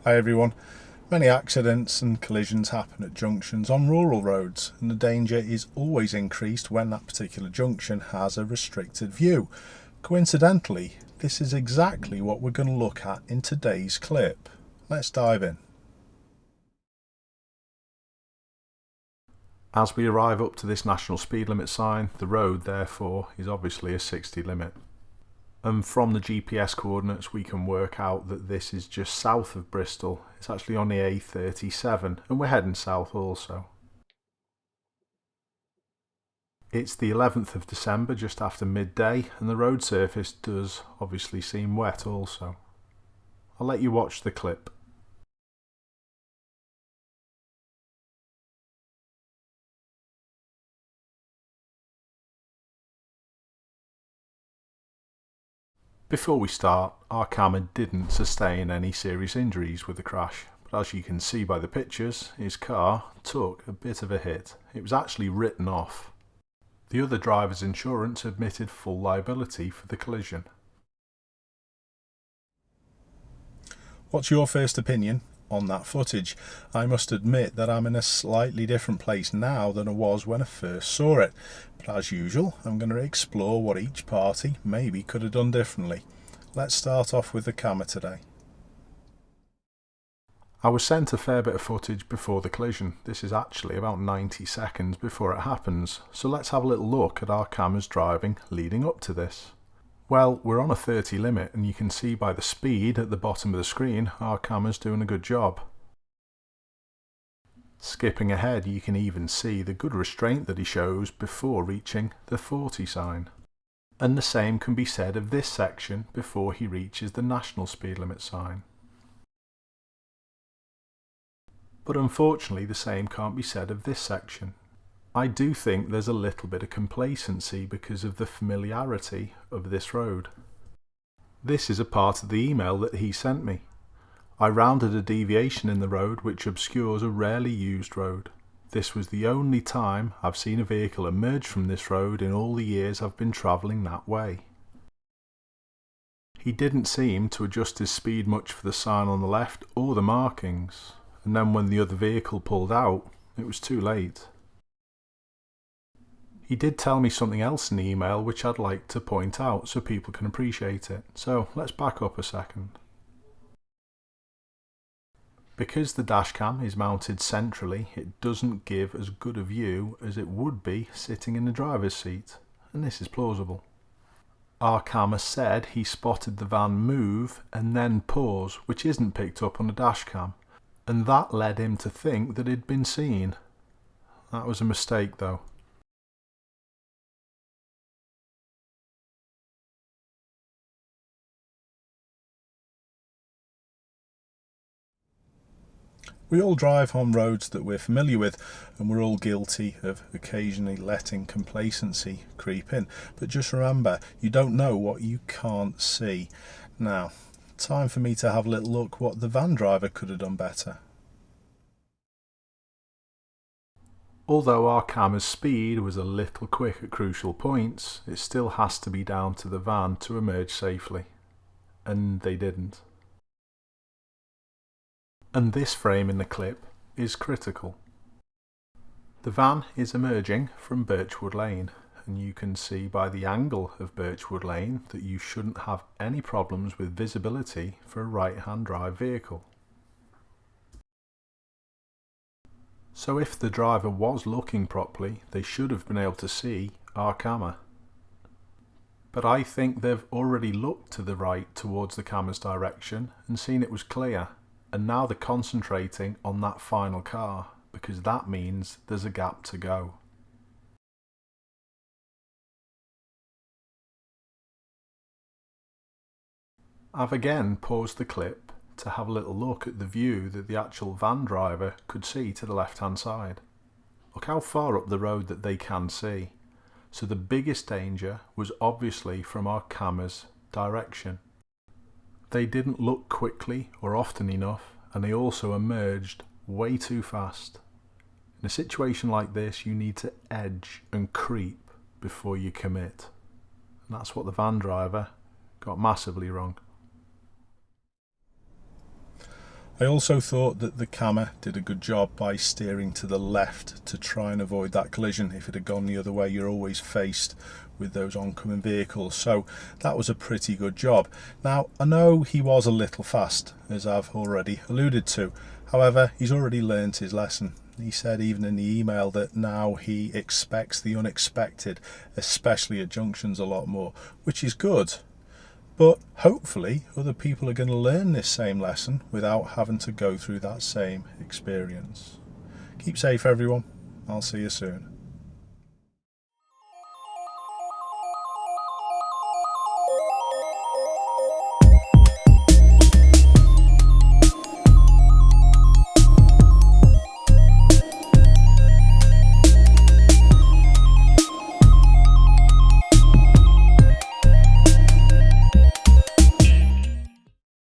Hi everyone. Many accidents and collisions happen at junctions on rural roads, and the danger is always increased when that particular junction has a restricted view. Coincidentally, this is exactly what we're going to look at in today's clip. Let's dive in. As we arrive up to this national speed limit sign, the road therefore is obviously a 60 limit. And from the GPS coordinates we can work out that this is just south of Bristol. It's actually on the A37 and we're heading south also. It's the 11th of December, just after midday, and the road surface does obviously seem wet also. I'll let you watch the clip. Before we start, our camera didn't sustain any serious injuries with the crash, but as you can see by the pictures, his car took a bit of a hit. It was actually written off. The other driver's insurance admitted full liability for the collision. What's your first opinion on that footage? I must admit that I'm in a slightly different place now than I was when I first saw it, but as usual I'm going to explore what each party maybe could have done differently. Let's start off with the camera today. I was sent a fair bit of footage before the collision. This is actually about 90 seconds before it happens, so let's have a little look at our camera's driving leading up to this. Well, we're on a 30 limit and you can see by the speed at the bottom of the screen our camera's doing a good job. Skipping ahead, you can even see the good restraint that he shows before reaching the 40 sign. And the same can be said of this section before he reaches the national speed limit sign. But unfortunately the same can't be said of this section. I do think there's a little bit of complacency because of the familiarity of this road. This is a part of the email that he sent me. I rounded a deviation in the road which obscures a rarely used road. This was the only time I've seen a vehicle emerge from this road in all the years I've been travelling that way. He didn't seem to adjust his speed much for the sign on the left or the markings, and then when the other vehicle pulled out, it was too late. He did tell me something else in the email which I'd like to point out so people can appreciate it. So let's back up a second. Because the dashcam is mounted centrally, it doesn't give as good a view as it would be sitting in the driver's seat, and this is plausible. Our camera said he spotted the van move and then pause, which isn't picked up on the dashcam, and that led him to think that it'd been seen. That was a mistake though. We all drive on roads that we're familiar with, and we're all guilty of occasionally letting complacency creep in. But just remember, you don't know what you can't see. Now, time for me to have a little look what the van driver could have done better. Although our camera's speed was a little quick at crucial points, it still has to be down to the van to emerge safely. And they didn't. And this frame in the clip is critical. The van is emerging from Birchwood Lane, and you can see by the angle of Birchwood Lane that you shouldn't have any problems with visibility for a right-hand drive vehicle. So if the driver was looking properly, they should have been able to see our camera. But I think they've already looked to the right towards the camera's direction and seen it was clear. And now they're concentrating on that final car, because that means there's a gap to go. I've again paused the clip to have a little look at the view that the actual van driver could see to the left hand side. Look how far up the road that they can see. So the biggest danger was obviously from our camera's direction. They didn't look quickly or often enough, and they also emerged way too fast. In a situation like this, you need to edge and creep before you commit. And that's what the van driver got massively wrong. I also thought that the camera did a good job by steering to the left to try and avoid that collision. If it had gone the other way, you're always faced with those oncoming vehicles, so that was a pretty good job. Now, I know he was a little fast, as I've already alluded to. However, he's already learnt his lesson. He said even in the email that now he expects the unexpected, especially at junctions, a lot more, which is good. But hopefully other people are going to learn this same lesson without having to go through that same experience. Keep safe, everyone. I'll see you soon.